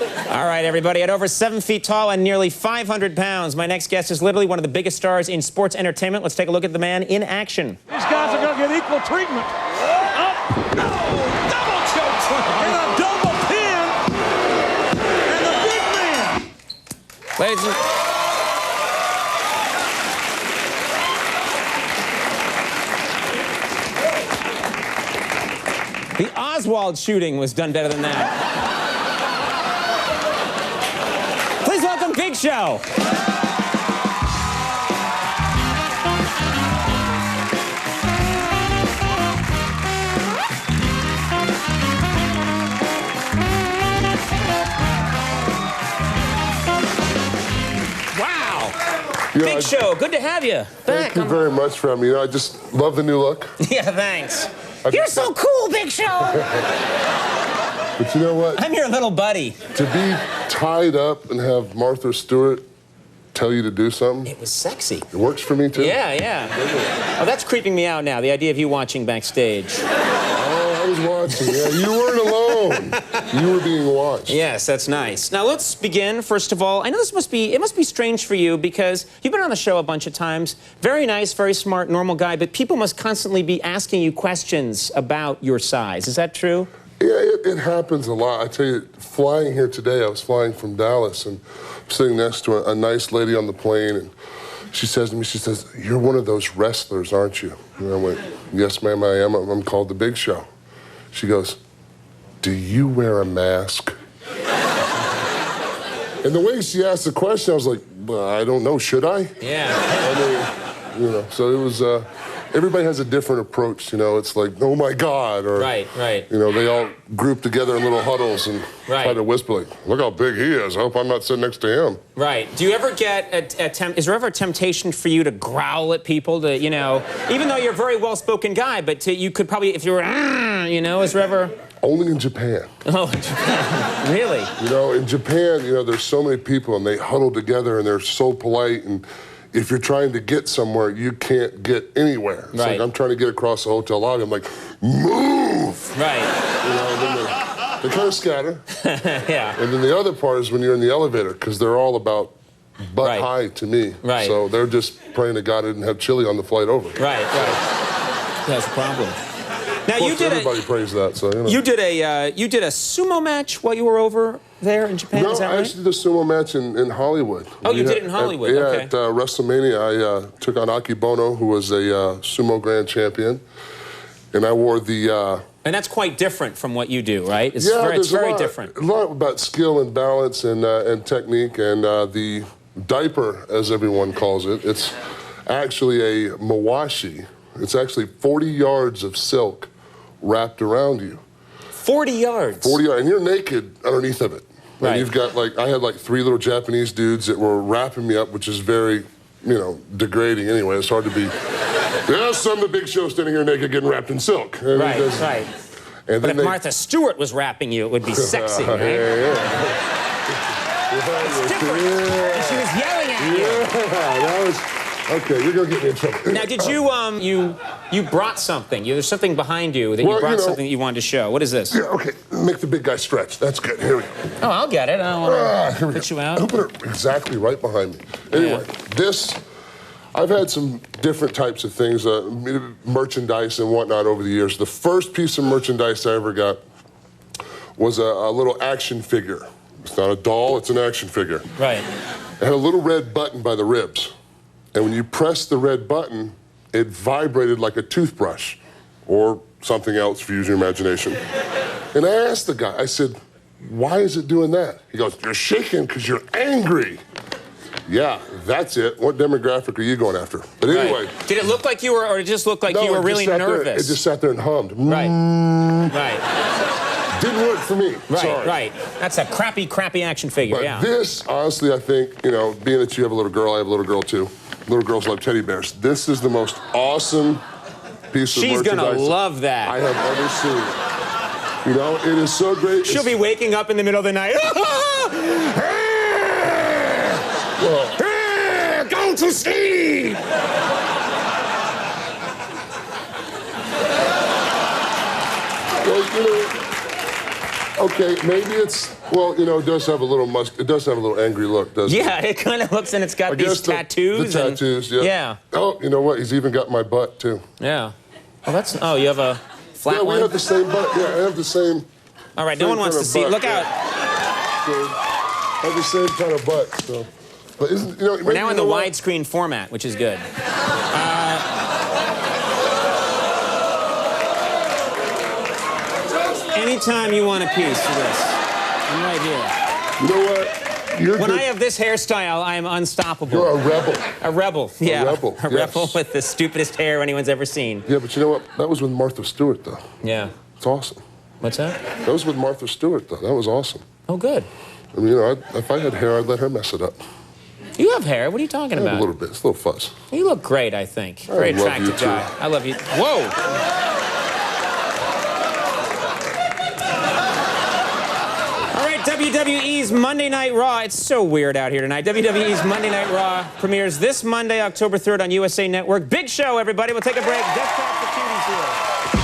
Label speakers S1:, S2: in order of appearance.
S1: All right, everybody. At over 7 feet tall and nearly 500 pounds, my next guest is literally one of the biggest stars in sports entertainment. Let's take a look at the man in action.
S2: These guys are going to get equal treatment. Oh, no! Double choke slam! And a double pin! And the big man!
S1: Ladies and... The Oswald shooting was done better than that. Please welcome Big Show. Wow. Big Show, good to have you back.
S3: Thank you very much for having me. I just love the new look.
S1: Yeah, thanks. You're so cool, Big Show.
S3: But you know what?
S1: I'm your little buddy.
S3: To be tied up and have Martha Stewart tell you to do something.
S1: It was sexy.
S3: It works for me, too.
S1: Yeah, yeah. Oh, that's creeping me out now, the idea of you watching backstage.
S3: Oh, I was watching. Yeah, you weren't alone. You were being watched.
S1: Yes, that's nice. Now, let's begin, first of all. I know it must be strange for you because you've been on the show a bunch of times. Very nice, very smart, normal guy, but people must constantly be asking you questions about your size. Is that true?
S3: Yeah, it happens a lot. I tell you, flying here today, I was flying from Dallas, and I'm sitting next to a nice lady on the plane, and she says to me, she says, "You're one of those wrestlers, aren't you?" And I went, "Yes, ma'am, I am. I'm called the Big Show." She goes, "Do you wear a mask?" And the way she asked the question, I was like, well, I don't know, should I?
S1: Yeah.
S3: I mean, you know, so it was, everybody has a different approach, you know. It's like, oh my God, or,
S1: Right.
S3: you know, they all group together in little huddles and try to whisper, like, look how big he is. I hope I'm not sitting next to him.
S1: Right. Do you ever get is there ever a temptation for you to growl at people to, you know, even though you're a very well-spoken guy, but you could probably, if you were, you know, is there ever...
S3: Only in Japan.
S1: Oh, in Japan. Really?
S3: You know, in Japan, you know, there's so many people and they huddle together and they're so polite, and if you're trying to get somewhere, you can't get anywhere. It's like I'm trying to get across the hotel lobby, I'm like, move!
S1: Right.
S3: You know, and then they kind of scatter.
S1: Yeah.
S3: And then the other part is when you're in the elevator, because they're all about butt high to me.
S1: Right.
S3: So they're just praying to God I didn't have chili on the flight over.
S1: Right. That's the problem. Now
S3: you did everybody prays that, so you know.
S1: You did a sumo match while you were over there in Japan.
S3: No,
S1: is that right?
S3: I actually did a sumo match in Hollywood.
S1: Oh, you did it in Hollywood.
S3: Yeah, at WrestleMania, I took on Akibono, who was a sumo grand champion, and I wore the.
S1: And that's quite different from what you do, right? It's
S3: very
S1: different.
S3: A lot about skill and balance and technique, and the diaper, as everyone calls it. It's actually a mawashi. It's actually 40 yards of silk wrapped around you.
S1: 40 yards?
S3: 40 yards, and you're naked underneath of it.
S1: Right.
S3: And you've got, like, I had like 3 little Japanese dudes that were wrapping me up, which is very, you know, degrading anyway. It's hard to be, yes, I'm the Big Show standing here naked getting wrapped in silk. And
S1: right.
S3: And
S1: but if Martha Stewart was wrapping you, it would be sexy, right? It's different. And she was yelling at you.
S3: Yeah, that was... Okay, you're gonna get me in trouble.
S1: Now, did you brought something? There's something behind you that you brought something that you wanted to show. What is this?
S3: Yeah, okay, make the big guy stretch. That's good. Here we go.
S1: Oh, I'll get it. I don't want to put you out.
S3: I'll put it exactly right behind me. Anyway, this, I've had some different types of things, merchandise and whatnot over the years. The first piece of merchandise I ever got was a little action figure. It's not a doll, it's an action figure.
S1: Right.
S3: It had a little red button by the ribs. And when you press the red button, it vibrated like a toothbrush or something else, if you use your imagination. And I asked the guy, I said, why is it doing that? He goes, you're shaking because you're angry. Yeah, that's it. What demographic are you going after? But anyway.
S1: Right. Did it look like you were, or did it just look like you were really nervous?
S3: It just sat there and hummed.
S1: Right.
S3: Didn't work for me.
S1: Right. That's a crappy action figure,
S3: but this, honestly, I think, you know, being that you have a little girl, I have a little girl too. Little girls love teddy bears. This is the most awesome piece of merchandise
S1: she's gonna love that.
S3: I have ever seen. You know, it is so great.
S1: She'll be waking up in the middle of the night. Go to sleep!
S3: Well, you know, okay, maybe it's Well, you know, it does have a little it does have a little angry look, doesn't it?
S1: Yeah, it kind of looks, and it's got
S3: I
S1: these
S3: guess
S1: tattoos.
S3: The tattoos, yeah.
S1: Yeah.
S3: Oh, you know what? He's even got my butt, too.
S1: Yeah. Oh, that's... Oh, you have a flat
S3: Yeah,
S1: one?
S3: we have the same butt. Yeah, I have the same...
S1: All right, no one wants to see. Look out.
S3: So, I have the same kind of butt, so... But isn't, you know,
S1: We're now in the widescreen format, which is good. Anytime you want a piece of this, I'm right here.
S3: You know what?
S1: When I have this hairstyle, I am unstoppable.
S3: You're a rebel.
S1: A rebel, yeah.
S3: A rebel,
S1: A rebel with the stupidest hair anyone's ever seen.
S3: Yeah, but you know what? That was with Martha Stewart, though.
S1: Yeah.
S3: It's awesome.
S1: What's that?
S3: That was with Martha Stewart, though. That was awesome.
S1: Oh, good.
S3: I mean, you know, if I had hair, I'd let her mess it up.
S1: You have hair. What are you talking
S3: I have
S1: about?
S3: a little bit. It's a little fuzz.
S1: You look great, I think. Very
S3: love
S1: attractive
S3: you, too.
S1: guy. I love you. Whoa. All right, WWE's Monday Night Raw. It's so weird out here tonight. WWE's Monday Night Raw premieres this Monday, October 3rd on USA Network. Big show, everybody. We'll take a break. Death Trap for Cuties here.